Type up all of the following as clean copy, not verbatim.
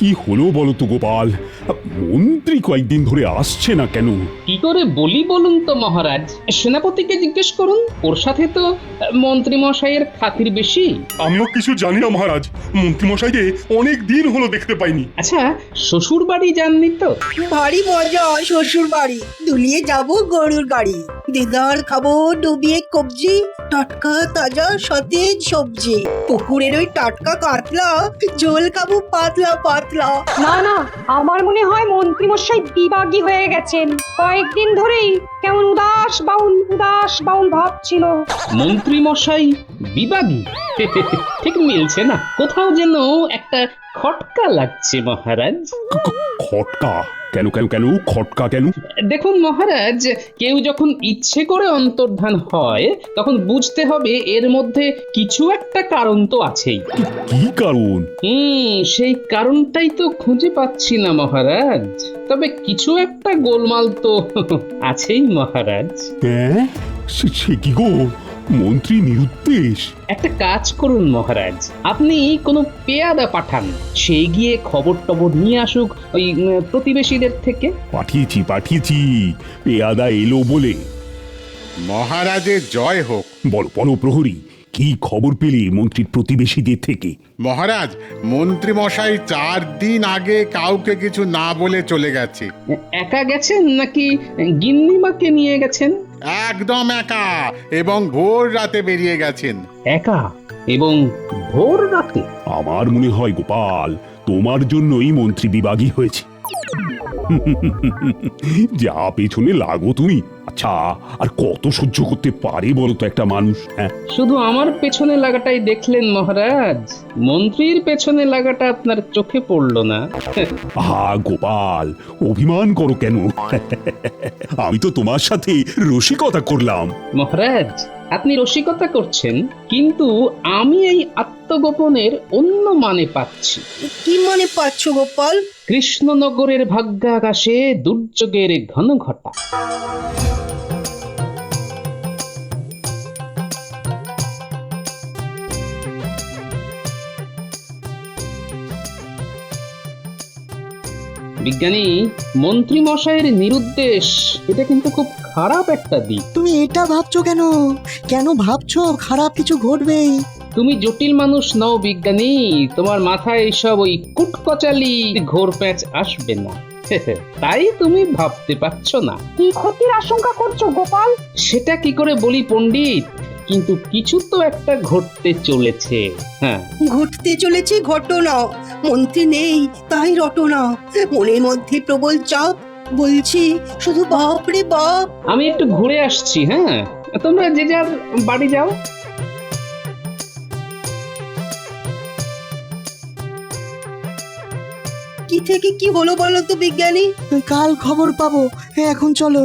কি হলো বলো তো গোপাল, মন্ত্রী কয়েকদিন ধরে আসছে না কেন? কি করে বলি বলুন তো মহারাজ, সেনাপতিকে জিজ্ঞেস করুন, ওর সাথে তো মন্ত্রী মশাইয়ের খাতির বেশি। আমিও কিছু জানি না মহারাজ, মন্ত্রীমশাইকে অনেক দিন হলো দেখতে পাইনি। আচ্ছা, শ্বশুর বাড়ি যাননি তো? ভারী মজা শ্বশুর বাড়ি, দুলিয়ে যাব গরুর গাড়ি, দিদার খাবো ডুবিয়ে কবজি, টাটকা তাজা সতেজ সবজি, পুকুরের ওই টাটকা কাতলা, ঝোল খাবো পাতলা পাতলা। না না, আমার মনে হয় মন্ত্রীমশাই বিবাগী হয়ে গেছেন। কয়েকদিন ধরেই কেমন উদাস বাউল ভাব ছিল। মন্ত্রী মশাই বিবাগী? ঠিক মিলছে না, কোথাও যেন একটা খটকা লাগছে মহারাজ। খটকা কেন কেন কেন খটকা কেন? দেখুন মহারাজ, কেউ যখন ইচ্ছে করে অন্তর্ধান হয় তখন বুঝতে হবে এর মধ্যে কিছু একটা কারণ তো আছেই। কি কারণ? সেই কারণটাই তো খুঁজে পাচ্ছি না মহারাজ, তবে কিছু একটা গোলমাল তো আছেই মহারাজ। হ্যাঁ, সে কি গো, মন্ত্রী নিরুদ্দেশ? একটা কাজ করুন মহারাজ, আপনি কোনো পেয়াদা পাঠান, সে গিয়ে খবর টবর নিয়ে আসুক ওই প্রতিবেশীদের থেকে। পাঠিয়েছি, পেয়াদা এলো বলে। মহারাজের জয় হোক। বলো বলো প্রহরী, কি খবর পেলে মন্ত্রীর প্রতিবেশীদের থেকে? মহারাজ, মন্ত্রী মশাই 4 দিন আগে কাউকে কিছু না বলে চলে গেছে। একা গেছেন নাকি গিন্নিমাকে নিয়ে গেছেন? একদম একা, এবং ভোর রাতে বেরিয়ে গেছেন। একা এবং ভোর রাতে? আমার মনে হয় গোপাল, তোমার জন্যই মন্ত্রী বিবাগী হয়েছে। যা পেছনে লাগো তুমি। আচ্ছা, আর কত সহ্য করতে পারে বলো তো একটা মানুষ? হ্যাঁ, শুধু আমার পেছনে লাগাটাই দেখলেন মহারাজ, মন্ত্রীর পেছনে লাগাটা আপনার চোখে পড়লো না? আহা গোপাল, অভিমান করো কেন? আমি তো তোমার সাথে রসিকতা করলাম। মহারাজ, আপনি রসিকতা করছেন, কিন্তু আমি এই আত্মগোপনের অন্য মানে পাচ্ছি। কি মনে পাচ্ছ গোপাল? কৃষ্ণনগরের ভাগ্যাকাশে দুর্যোগের ঘন ঘটা। বিজ্ঞানী, মন্ত্রী মশাইয়ের নিরুদ্দেশ, এটা কিন্তু খুব খারাপ একটা দিক। তুমি এটা ভাবছো কেন? কেন ভাবছো খারাপ কিছু ঘটবেই? তুমি জটিল মানুষ নও বিজ্ঞানী, তোমার মাথায় এইসব ওই কুটকচালি ঘোর প্যাঁচ আসবে না। তাই তুমি ভাবতে পারছো না। কি ক্ষতির আশঙ্কা করছো গোপাল? সেটা কি করে বলি পণ্ডিত, কিন্তু কিছু তো একটা ঘটতে চলেছে। হ্যাঁ, ঘটতে চলেছে ঘটনা, মন্ত্রী নেই তাই রটনা, মনের মধ্যে প্রবল চাপ, বলছি শুধু বাপ রে বাপ। আমি একটু ঘুরে আসছি, হ্যাঁ, তোমরা যে যার বাড়ি যাও। কি থেকে কি হলো বলো তো বিজ্ঞানী? কাল খবর পাবো, এখন চলো।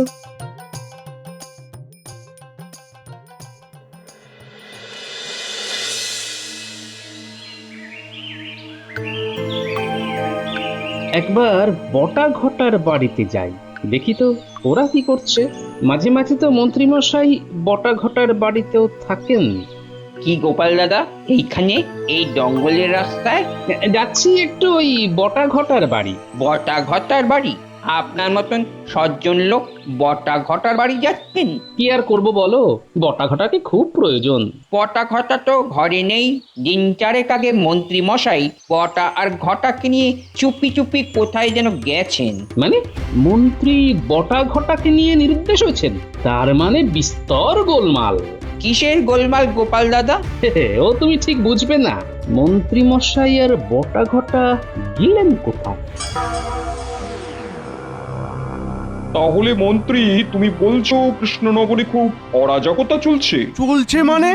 একবার বটা ঘটার বাড়িতে যাই, দেখি তো ওরা কি করছে। মাঝে মাঝে তো মন্ত্রীমশাই বটা ঘটার বাড়িতেও থাকেন। কি গোপাল দাদা, এইখানে এই জঙ্গলের রাস্তায়? যাচ্ছি একটু ওই বটা ঘটার বাড়ি। বটা ঘটার বাড়ি? আপনার মতন সজ্জন লোক বটা ঘটার বাড়ি যাচ্ছেন? কি আর করব বলো, বটা ঘটাকে খুব প্রয়োজন। বটা ঘটা তো ঘরে নেই। দিন 4 আগে মন্ত্রী মশাই বটা আর ঘটাকে নিয়ে চুপি চুপি কোথায় যেন গেছেন। মানে মন্ত্রী বটা ঘটাকে নিয়ে নিরুদ্দেশ হয়েছেন, তার মানে বিস্তর গোলমাল। কিসের গোলমাল গোপাল দাদা? ও তুমি ঠিক বুঝবে না। মন্ত্রী মশাই আর বটা ঘটা গেলেন কোথায়? তাহলে মন্ত্রী, তুমি বলছো কৃষ্ণনগরে খুব অরাজকতা চলছে? চলছে মানে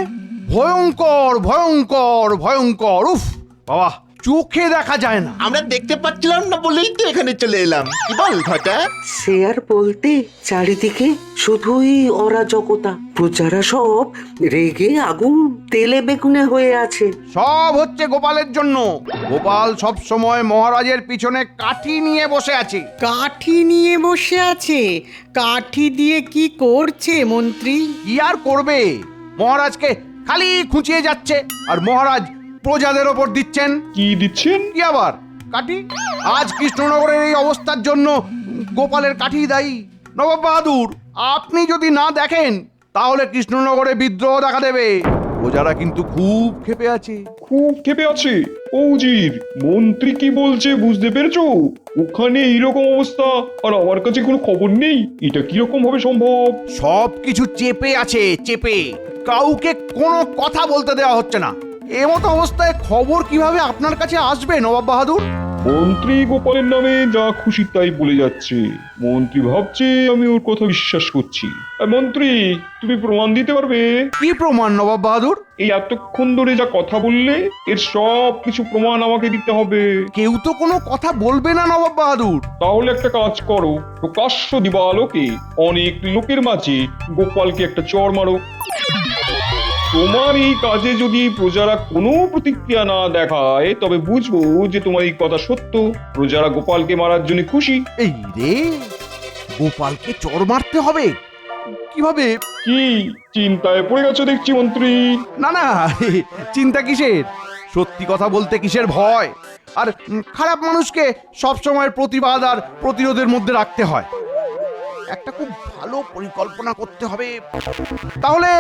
ভয়ঙ্কর ভয়ঙ্কর ভয়ঙ্কর। উফ বাবা, চোখে দেখা যায় না। আমরা দেখতে পাচ্ছিলাম না বলেই তো এখানে চলে এলাম। কি বল ঘটা? সে আর বলতে, চারিদিকে শুধুই অরাজকতা, প্রজারা সব রেগে আগুন তেলে বেগুনে হয়ে আছে। সব হচ্ছে গোপালের জন্য। গোপাল সব সময় মহারাজের পিছনে কাঠি নিয়ে বসে আছে। কাঠি নিয়ে বসে আছে? কাঠি দিয়ে কি করছে মন্ত্রী? কি আর করবে, মহারাজকে খালি খুঁচিয়ে যাচ্ছে, আর মহারাজ প্রজাদের ওপর দিচ্ছেন। কি দিচ্ছেন? কি আবার কাঠি আজ কৃষ্ণনগরের এই অবস্থার জন্য গোপালের কাঠি দায়ী। নবাব বাহাদুর, আপনি যদি না দেখেন তাহলে কৃষ্ণনগরে বিদ্রোহ দেখা দেবে। প্রজারা কিন্তু খুব ক্ষেপে আছে। খুব ক্ষেপে আছে। ও উজির, মন্ত্রী কি বলছে বুঝতে পেরেছো? ওখানে এইরকম অবস্থা আর আমার কাছে কোনো খবর নেই, এটা কিরকম ভাবে সম্ভব? সব কিছু চেপে আছে, চেপে। কাউকে কোনো কথা বলতে দেওয়া হচ্ছে না। এমতো অবস্থায় খবর কিভাবে আপনার কাছে আসবে নবাব বাহাদুর? মন্ত্রী গোপালের নামে যা খুশি তাই বলে যাচ্ছে। মন্ত্রী ভাবছে আমি ওর কথা বিশ্বাস করছি। আর মন্ত্রী, তুমি প্রমাণ দিতে পারবে? কি প্রমাণ নবাব বাহাদুর? এই এতক্ষণ ধরে যা কথা বললে এর সব কিছু প্রমাণ আমাকে দিতে হবে। কেউ তো কোনো কথা বলবে না নবাব বাহাদুর। তাহলে একটা কাজ করো, প্রকাশ্য দিবালোকে অনেক লোকের মাঝে গোপালকে একটা চড় মারো। তোমার এই কাজে যদি প্রজারা কোনো প্রতিক্রিয়া না দেখায় তবে বুঝবো যে তোমার এই কথা সত্য। প্রজারা গোপালকে মারার জন্য খুশি। এই রে, গোপালকে চড় মারতে হবে কিভাবে? কি চিন্তায় পড়ে গেছো দেখছি মন্ত্রী? না না, চিন্তা কিসের? সত্যি কথা বলতে কিসের ভয়? আর খারাপ মানুষকে সবসময় প্রতিবাদ আর প্রতিরোধের মধ্যে রাখতে হয়। একটা খুব ভালো পরিকল্পনা করতে হবে। তাহলে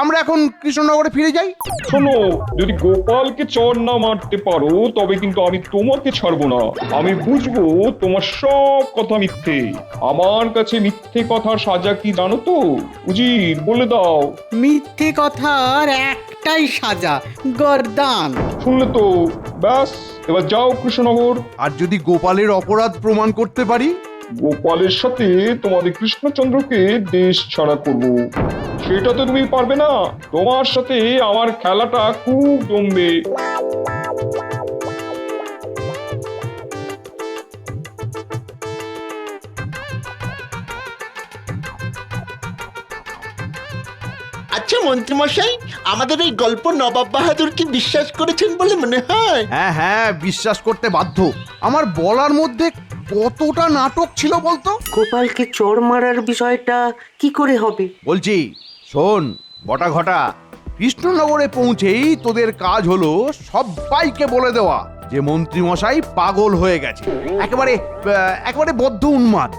আমরা এখন কৃষ্ণনগরে ফিরে যাই। শোনো, যদি গোপালকে চড় না মারতে পারো তবে কিন্তু আমি তোমাকে ছাড়বো না। আমি বুঝবো তোমার সব কথা মিথ্যে। আমার কাছে মিথ্যে কথার সাজা কি জানো তো? উজির, বলে দাও। মিথ্যে কথার একটাই সাজা, গর্দান। শুনলে তো? ব্যাস, এবার যাও কৃষ্ণনগর। আর যদি গোপালের অপরাধ প্রমাণ করতে পারি? গোপালের সাথে তোমাদের কৃষ্ণচন্দ্রকে দেশ ছাড়া করব। সেটা তো তুমি পারবে না। তোমার সাথে আমার খেলাটা খুব জমবে। আচ্ছা মন্ত্রীমশাই, আমাদের এই গল্প নবাব বাহাদুর কি বিশ্বাস করেছেন বলে মনে হয়? হ্যাঁ হ্যাঁ, বিশ্বাস করতে বাধ্য। আমার বলার মধ্যে কতটা নাটক ছিল বলতো? গোপালকে চড় মারার বিষয়টা কি করে হবে? বলছি, শোন বটা ঘটা, কৃষ্ণনগরে পৌঁছেই তোদের কাজ হলো সবাইকে বলে দেওয়া যে মন্ত্রীমশাই পাগল হয়ে গেছে, একেবারে বদ্ধ উন্মাদ।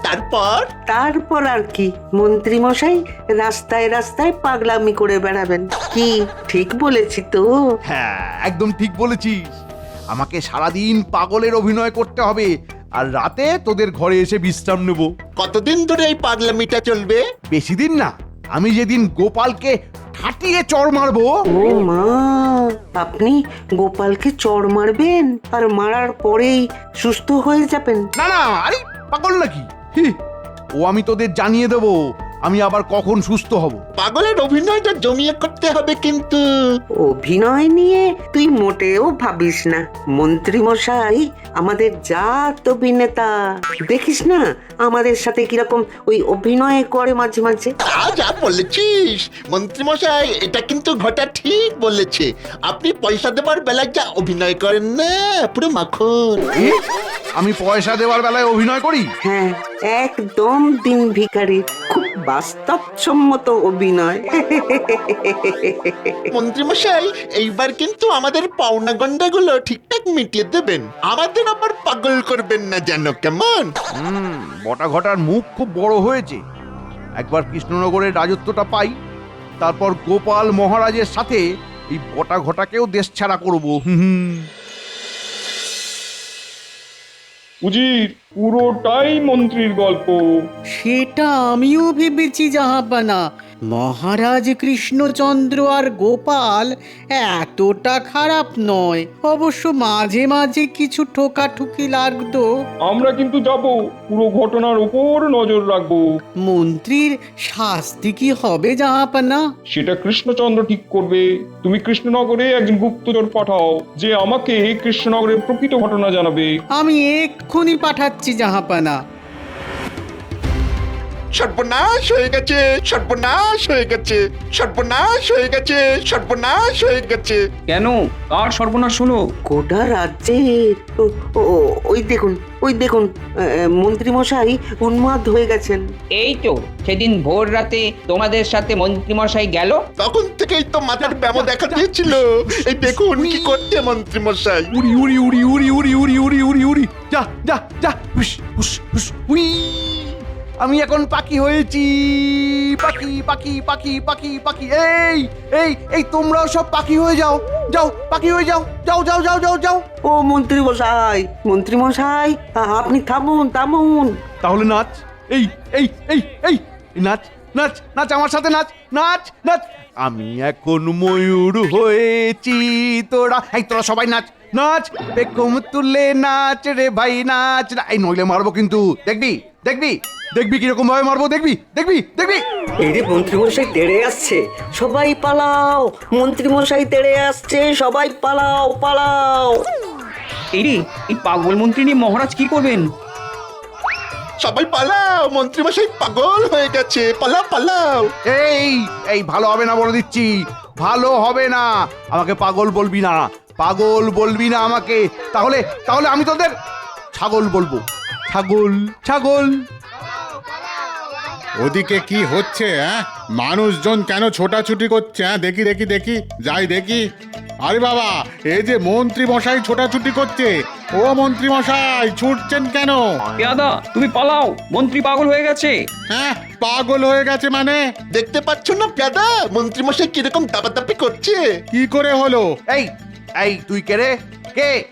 তারপর আর কি? মন্ত্রী মশাই রাস্তায় রাস্তায় পাগলামি করে বেড়াবেন। কি ঠিক বলেছি তো? হ্যাঁ, একদম ঠিক বলেছিস। আমাকে সারাদিন পাগলের অভিনয় করতে হবে আর রাতে তোদের ঘরে এসে বিশ্রাম নেব। কতদিন ধরে এই পাগলামিটা চলবে? বেশি দিন না। আমি যেদিন গোপালকে ঠাটিয়ে চড় মারবো। ও মা, আপনি গোপালকে চড় মারবেন আর মারার পরেই সুস্থ হয়ে যাবেন? না না, আরে পাগল নাকি? ও আমি তোদের জানিয়ে দেব আমি আবার কখন সুস্থ হব। পাগলের অভিনয়টা জমিয়ে করতে হবে কিন্তু। অভিনয় নিয়ে তুই মোটেও ভাবিস না। মন্ত্রী মশাই আমাদের জাত অভিনেতা, দেখিস না আমাদের সাথে কিরকম ওই অভিনয় করে মাঝে মাঝে। যা বলেছিস মন্ত্রীমশাই, এটা কিন্তু ঘটা ঠিক বলেছে। আপনি পয়সা দেবার বেলায় যা অভিনয় করেন না, পুরো মাখন। আমি পয়সা দেওয়ার বেলায় অভিনয় করি? হ্যাঁ, একদম দিন ভিখারি, খুব বাস্তবসম্মত অভিনয়। মন্ত্রীমশাই, এইবার কিন্তু আমাদের পাওনা গন্ডাগুলো ঠিকঠাক মিটিয়ে দেবেন। আমাদের আবার পাগল করবেন না যেন, কেমন? বটা ঘটার মুখ খুব বড় হয়েছে। একবার কৃষ্ণনগরের রাজত্বটা পাই, তারপর গোপাল মহারাজের সাথে এই বটা ঘটাকেও দেশ ছাড়া করবো। উজির, পুরোটাই মন্ত্রীর গল্প। সেটা আমিও ভেবেছি জাহাপানা। মহারাজ কৃষ্ণচন্দ্র আর গোপাল এতটা খারাপ নয়। অবশ্য মাঝে মাঝে কিছু ঠোকাঠুকি লাগতো। আমরা কিন্তু যাব, পুরো ঘটনার উপর নজর রাখবো। মন্ত্রীর শাস্তি কি হবে জাহাপানা? সেটা কৃষ্ণচন্দ্র ঠিক করবে। তুমি কৃষ্ণনগরে একজন গুপ্তচর পাঠাও যে আমাকে কৃষ্ণনগরের প্রকৃত ঘটনা জানাবে। আমি এক্ষুনি পাঠাচ্ছি জাহাপানা। সর্বনাশ হয়ে গেছে, সর্বনাশ হয়ে গেছে, সর্বনাশ হয়ে গেছে, সর্বনাশ হয়ে গেছে। কেন কার সর্বনাশ হলো? গোটা রাজ্যের ওই দেখুন, ওই দেখুন, মন্ত্রীমশাই উন্মাদ হয়ে গেছেন। এই তো সেদিন ভোর রাতে তোমাদের সাথে মন্ত্রীমশাই গেল। তখন থেকেই তো মাথার ব্যামো দেখা দিয়েছিল। এই দেখুন কি করছে মন্ত্রী মশাই। উড়ি উড়ি উড়ি উড়ি উড়ি উড়ি উড়ি উড়ি উড়ি যা যা যা হুস হুস হুস উই। আমি এখন পাখি হয়েছি, পাখি পাখি পাখি পাখি পাখি। এই এই এই তোমরাও সব পাখি হয়ে যাও, যাও পাখি হয়ে যাও, যাও যাও যাও যাও যাও। ও মন্ত্রীমশাই, মন্ত্রীমশাই, আপনি থামুন থামুন। তাহলে নাচ, এই এই এই এই নাচ নাচ নাচ আমার সাথে নাচ নাচ নাচ। আমি এখন ময়ূর হয়েছি, তোরা সবাই নাচ নাচ, বেকম তুলে নাচ রে ভাই নাচ। এই নইলে মারবো কিন্তু, দেখবি দেখবি দেখবি কিরকম ভাবে মারবো, দেখবি দেখবি দেখবি। এই রে মন্ত্রীমশাই তেড়ে আসছে, সবাই পালাও, মন্ত্রীমশাই তেড়ে আসছে, সবাই পালাও পালাও। এই রে, এই পাগল মন্ত্রী নিয়ে মহারাজ কি করবেন? সবাই পালাও, মন্ত্রী মশাই পাগল হয়ে গেছে, পালাও পালাও। এই এই ভালো হবে না বলে দিচ্ছি, ভালো হবে না। আমাকে পাগল বলবি না, পাগল বলবি না আমাকে। তাহলে তাহলে আমি তোদের ছাগল বলবো, ছাগল ছাগল। ওদিকে কি হচ্ছে? মানুষজন কেন ছোটাছুটি করছে? দেখি দেখি দেখি, যাই দেখি। আরে বাবা, এই যে মন্ত্রী মশাই ছোটাছুটি করছে। ও মন্ত্রী মশাই, ছুটছেন কেন? পেয়াদা তুমি পালাও, মন্ত্রী পাগল হয়ে গেছে। হ্যাঁ, পাগল হয়ে গেছে মানে? দেখতে পাচ্ছ না পেয়াদা, মন্ত্রী মশাই কিরকম দাপাদাপি করছে। কি করে হলো? এই এই তুই কে রে? কে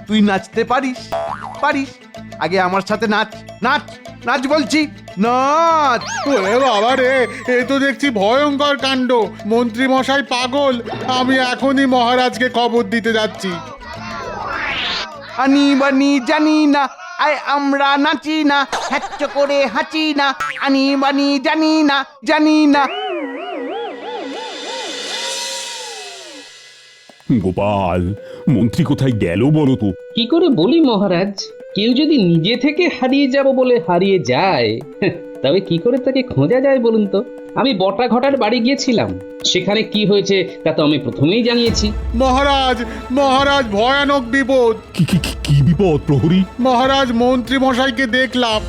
তুই? নাচতে পারিস? পারিস? আগে আমার সাথে নাচ নাচ নাচ বলছি, নাচ। ওরে বাবা রে, এ তো দেখছি ভয়ঙ্কর কাণ্ড। মন্ত্রী মশাই পাগল। আমি এখনই মহারাজকে খবর দিতে যাচ্ছি। আনি বানি জানি না, আয় আমরা নাচি না, হ্যাচ্চ করে হাঁচি না, আনি বানি জানি না, জানি না। গোপাল, মন্ত্রী কোথায় গেল বলো তো? কি করে বলি মহারাজ, কেউ যদি নিজে থেকে হারিয়ে যাব বলে হারিয়ে যায়, তবে কি করে তাকে খোঁজা যায় বলুন তো? আমি বটা ঘটার বাড়ি গিয়েছিলাম, সেখানে কি হয়েছে তা তো আমি প্রথমেই জানিয়েছি। মহারাজ, মহারাজ, ভয়ানক বিপদ। কি কি কি- কি বিপদ প্রহরী? মহারাজ, মন্ত্রী মশাইকে দেখলাম।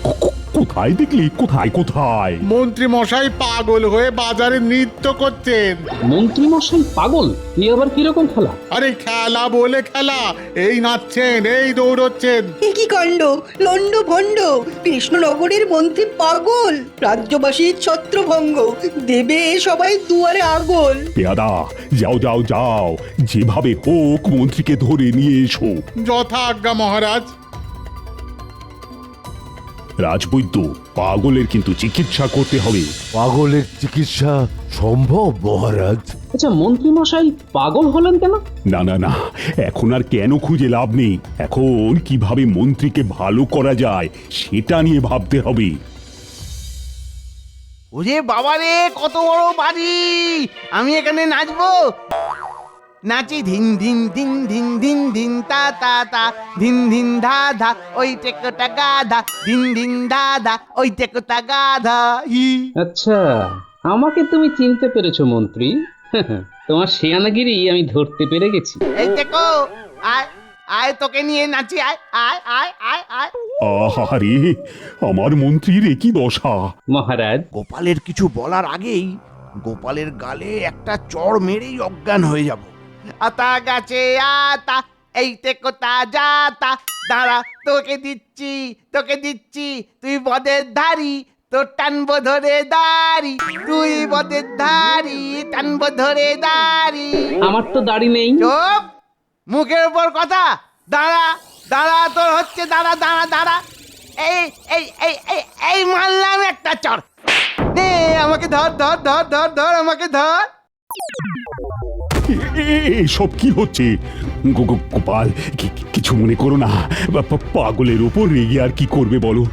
কোথায় দেখলি? কোথায় কোথায়? মন্ত্রী মশাই পাগল হয়ে বাজারে নৃত্য করছেন। মন্ত্রী মশাই পাগল? এ আবার কিরকম খেলা? আরে খেলা বলে খেলা, এই নাচছেন, এই দৌড়চ্ছেন। এ কি কাণ্ড! লন্ড ভণ্ড কৃষ্ণনগরের মন্ত্রী পাগল, রাজ্যবাসীর ছত্রভঙ্গ, দেবে সবাই দুয়ারে আগল। পেয়াদা, যাও যাও যাও, যেভাবে হোক মন্ত্রীকে ধরে নিয়ে এসো। যথা আজ্ঞা মহারাজ। রাজবৈদ্য, পাগলের কিন্তু চিকিৎসা করতে হবে। পাগলের চিকিৎসা সম্ভব মহারাজ? আচ্ছা, মন্ত্রী মশাই পাগল হলেন কেন? না না না, এখন আর কেন খুঁজে লাভ নেই। এখন কিভাবে মন্ত্রীকে ভালো করা যায় সেটা নিয়ে ভাবতে হবে। ওরে বাবা রে, কত বড় বাড়ি! আমি এখানে নাচবো, নাচি ধিন ধিন ধিন ধিন ধিন ধিন তা তা তা, ধিন ধিন ধা ধা, ওই টেকোটা গাধা, ধিন ধিন ধা ধা, ওই টেকোটা গাধা। হি আচ্ছা, আমাকে তুমি চিনতে পেরেছো মন্ত্রী? তোমার শিয়ানাগিরি আমি ধরতে পেরে গেছি। এই দেখো, আয় আয়, তোকে নিয়ে নাচি, আয় আয় আয় আয় আয়। আহারে, আমার মন্ত্রীর একই দশা। মহারাজ, গোপালের কিছু বলার আগেই গোপালের গালে একটা চড় মেরেই অজ্ঞান হয়ে যাব। আতা গাছে আতা, এই কোথা যাতা, দাঁড়া তোকে দিচ্ছি, তোকে দিচ্ছি, তুই বদের ধারি, তোর টানবো ধরে দাড়ি, তুই বদের ধারি, টানবো ধরে দাড়ি। আমার তো দাড়ি নেই। চুপ, মুখের উপর কথা। দাঁড়া দাঁড়া, তোর হচ্ছে দাঁড়া দাঁড়া দাঁড়া। এই এই এই এই এই মারলাম একটা চড়। নে আমাকে ধর ধর ধর ধর ধর, আমাকে ধর। এসব কি হচ্ছে? গোপাল, কিছু মনে করো না। পাগলের উপর রেগে আর কি করবে বলো?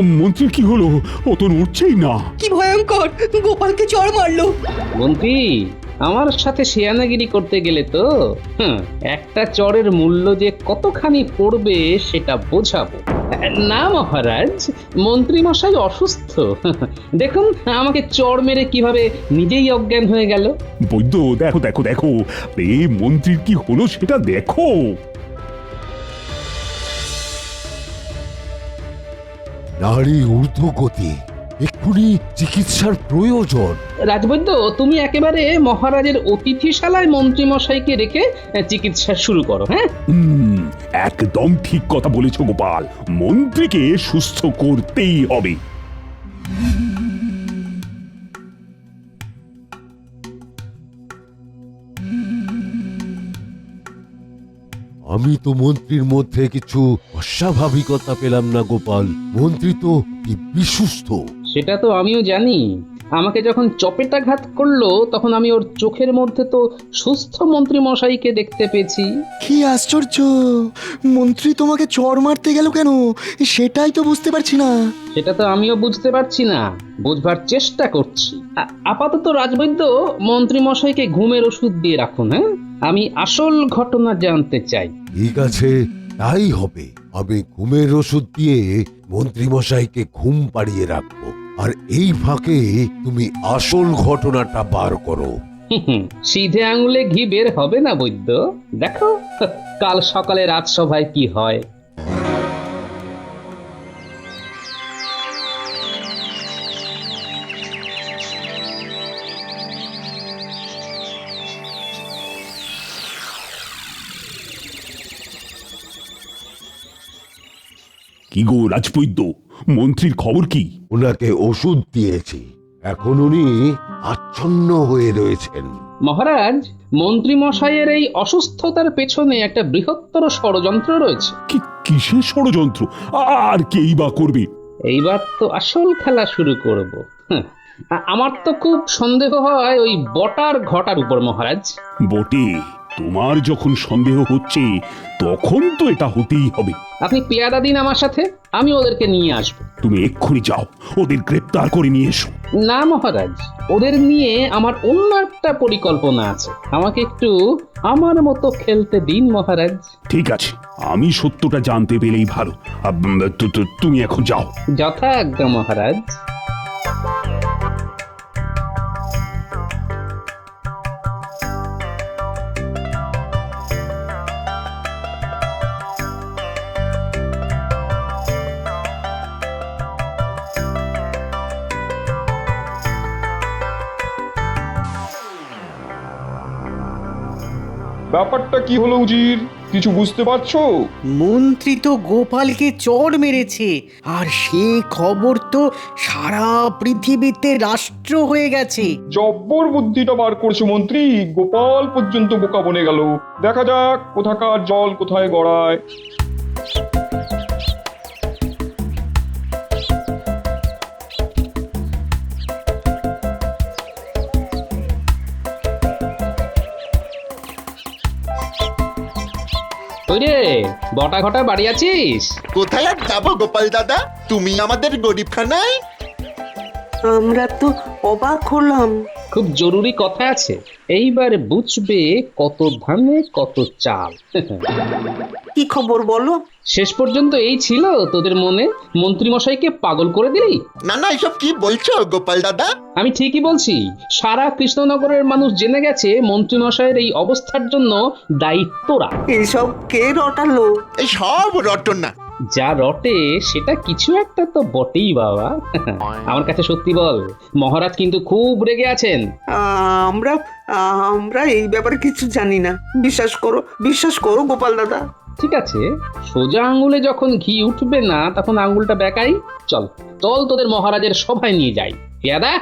মন্ত্রীর কি হলো? ও তো নড়ছেই না। কি ভয়ঙ্কর! গোপালকে চড় মারলো। মন্ত্রী, আমার সাথে শেয়ানাগিরি করতে গেলে তো একটা চড়ের মূল্য যে কতখানি পড়বে সেটা বোঝাবো। না মহারাজ, মন্ত্রী মশাই অসুস্থ। দেখুন আমাকে চড় মেরে কিভাবে নিজেই অজ্ঞান হয়ে গেল। বৈদ্য দেখো দেখো দেখো, এই মন্ত্রীর কি হলো সেটা দেখো। নারী ঊর্ধ্বগতি, এক্ষুনি চিকিৎসার প্রয়োজন। রাজবৈদ্য, তুমি একেবারে মহারাজের অতিথিশালায় মন্ত্রী মশাইকে রেখে চিকিৎসা শুরু করো। হ্যাঁ, একদম ঠিক কথা বলেছো গোপাল, মন্ত্রীকে সুস্থ করতেই হবে। আমি তো মন্ত্রীর মধ্যে কিছু অস্বাভাবিকতা পেলাম না গোপাল। মন্ত্রী তো দিব্যি সুস্থ। সেটা তো আমিও জানি। আমাকে যখন চপেটাঘাত করলো তখন আমি ওর চোখের মধ্যে তো সুস্থ মন্ত্রী মশাইকে দেখতে পেয়েছি। কি আশ্চর্য, মন্ত্রী তোমাকে চড় মারতে গেল কেন সেটাই তো বুঝতে পারছি না। সেটা তো আমিও বুঝতে পারছি না, বুঝবার চেষ্টা করছি। আপাতত রাজবৈদ্য, মন্ত্রী মশাইকে ঘুমের ওষুধ দিয়ে রাখুন। হ্যাঁ, আমি আসল ঘটনা জানতে চাই। ঠিক আছে, তাই হবে। আমি ঘুমের ওষুধ দিয়ে মন্ত্রী মশাইকে ঘুম পাড়িয়ে রাখবো, আর এই ফাঁকে তুমি আসল ঘটনাটা বার করো। সিধে আঙুলে ঘি বের হবে না বৈদ্য, দেখো কাল সকালে রাজসভায় কি হয়। কি গো রাজবৈদ্য, মন্ত্রীর খবর কি? ওনাকে ওষুধ দিয়েছি, এখন উনি আচ্ছন্ন হয়ে রয়েছেন। মহারাজ, মন্ত্রী মশাইয়ের এই অসুস্থতার পেছনে একটা বৃহত্তর ষড়যন্ত্র রয়েছে। কিসের ষড়যন্ত্র? আর কেই বা করবে? এইবার তো আসল খেলা শুরু করব। আমার তো খুব সন্দেহ হয় ওই বটার ঘটার উপর মহারাজ। বটে, তোমার যখন সন্দেহ হচ্ছে তখন তো এটা হতেই হবে। আপনি পেয়াদা দিন আমার সাথে, আমি ওদেরকে নিয়ে আসব। তুমি এক্ষুনি যাও, ওদের গ্রেপ্তার করে নিয়ে এসো। না মহারাজ, ওদের নিয়ে আমার অন্য একটা পরিকল্পনা আছে। আমাকে একটু আমার মতো খেলতে দিন মহারাজ। ঠিক আছে, আমি সত্যটা জানতে পেলেই ভালো। তুমি এখন যাও। যথাজ্ঞা মহারাজ। ব্যাপারটা কি হলো উজির, কিছু বুঝতে পারছো? মন্ত্রী তো গোপালকে চড় মেরেছে, আর সে খবর তো সারা পৃথিবীতে রাষ্ট্র হয়ে গেছে। জব্বর বুদ্ধিটা বার করছো মন্ত্রী, গোপাল পর্যন্ত বোকা বনে গেল। দেখা যাক কোথাকার জল কোথায় গড়ায়। ওইরে বটা ঘটা বাড়ি আছিস? কোথায় আর যাবো গোপাল দাদা, তুমি আমাদের গরিবখানায়। আমরা তো অবাক হলাম। খুব জরুরি কথা আছে, এইবার বুঝবে কত ধানে কত চাল। কি খবর বলো? শেষ পর্যন্ত এই ছিল তোদের মনে? মন্ত্রী মশাইকে পাগল করে দিলি? না না, এসব কি বলছো গোপাল দাদা? আমি ঠিকই বলছি। সারা কৃষ্ণনগরের মানুষ জেনে গেছে মন্ত্রী মশাইয়ের এই অবস্থার জন্য দায়িত্বরা। এইসব কে রটালো? এই সব রটনা। যা রটে সেটা কিছু একটা তো বটেই বাবা। আমার কাছে সত্যি বল, মহারাজ কিন্তু খুব রেগে আছেন। আমরা আমরা এই ব্যাপারে কিছু জানি না। বিশ্বাস করো গোপাল দাদা। ঠিক আছে, সোজা আঙ্গুলে যখন ঘি উঠবে না তখন আঙ্গুলটা বেঁকাই। চল চল, তোদের মহারাজের সভায় নিয়ে যাই। পেয়াদা,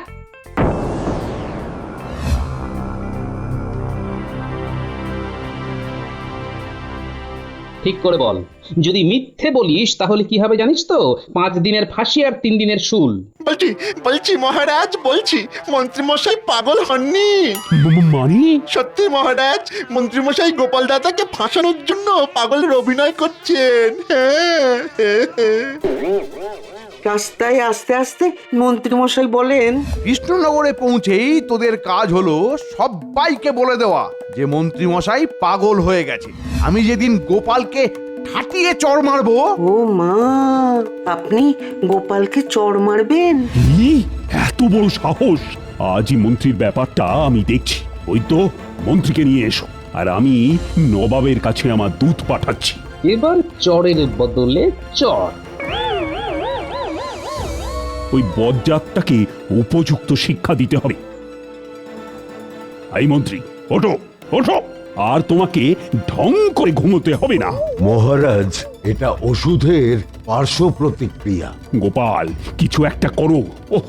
ঠিক করে বল, যদি মিথ্যে বলিস তাহলে কি হবে জানিস তো? 5 দিনের ফাঁসি আর 3 দিনের শুল। বলছি মহারাজ, বলছি মন্ত্রীমশাই পাগল হননি। মানে? সত্যি মহারাজ, মন্ত্রীমশাই গোপাল দাদাকে ফাঁসানোর জন্য পাগলের অভিনয় করছেন। রাস্তায় আস্তে আস্তে মন্ত্রীমশাই বলেন, কৃষ্ণনগরে পৌঁছেই তোদের কাজ হলো সবাইকে বলে দেওয়া যে মন্ত্রীমশাই পাগল হয়ে গেছে। আমি যেদিন গোপালকে ঠাটিয়ে চড় মারবো, ও মা, আপনি গোপালকে চড় মারবেন? কি এত বড় সাহস! আজই মন্ত্রীর ব্যাপারটা আমি দেখছি। ওই তো মন্ত্রীকে নিয়ে এসো, আর আমি নবাবের কাছে আমার দূত পাঠাচ্ছি। এবার চরের বদলে চর। ওই বজ্জাতটাকে উপযুক্ত শিক্ষা দিতে হবে। এই মন্ত্রী, ওঠো ওঠো, আর তোমাকে ঢং করে ঘুমোতে হবে না। মহারাজ, এটা ওষুধের পার্শ্ব প্রতিক্রিয়া। গোপাল, কিছু একটা করো। ওহ,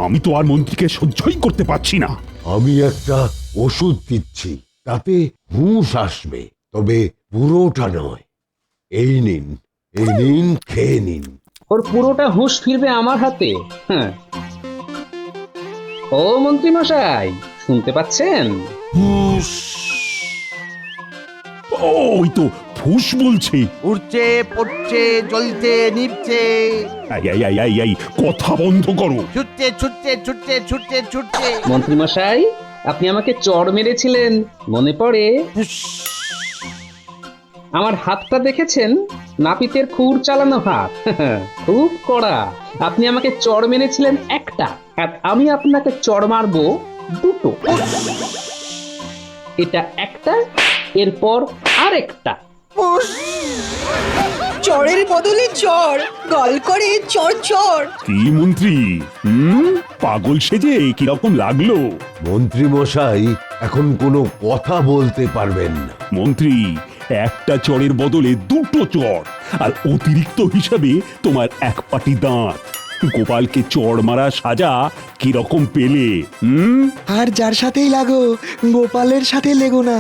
আমি তো আর মন্ত্রীকে সহ্যই করতে পারছি না। আমি একটা ওষুধ দিচ্ছি, তাতে হুঁশ আসবে, তবে পুরোটা নয়। এই নিন, খেয়ে নিন। ওর পুরোটা হুঁশ ফিরবে আমার হাতে। হ্যাঁ। ও মন্ত্রী মশাই, শুনতে পাচ্ছেন? ওই তো ফুস বলছে। উড়ছে, পড়ছে, জ্বলছে, নিভছে, এই, কথা বন্ধ করো। ছুটছে, ছুটছে, ছুটছে, ছুটছে, ছুটছে। মন্ত্রী মশাই, আপনি আমাকে চড় মেরেছিলেন, মনে পড়ে? আমার হাতটা দেখেছেন? নাপিতের খুর চালানো হাত। খুব কড়া। আপনি আমাকে চড় মেরেছিলেন একটা, আর আমি আপনাকে চড় মারবো দুটো। এটা একটা, এরপর আরেকটা। চরের বদলে চর, গল করে চর চর। কি মন্ত্রী, পাগল সেজে কিরকম লাগলো? মন্ত্রী মশাই এখন কোনো কথা বলতে পারবেন না। মন্ত্রী, একটা চড়ের বদলে দুটো চড়, আর অতিরিক্ত হিসাবে তোমার এক পাটি দাঁত। গোপালকে চড় মারা সাজা কিরকম পেলে? আর যার সাথেই লাগো, গোপালের সাথে লেগো না।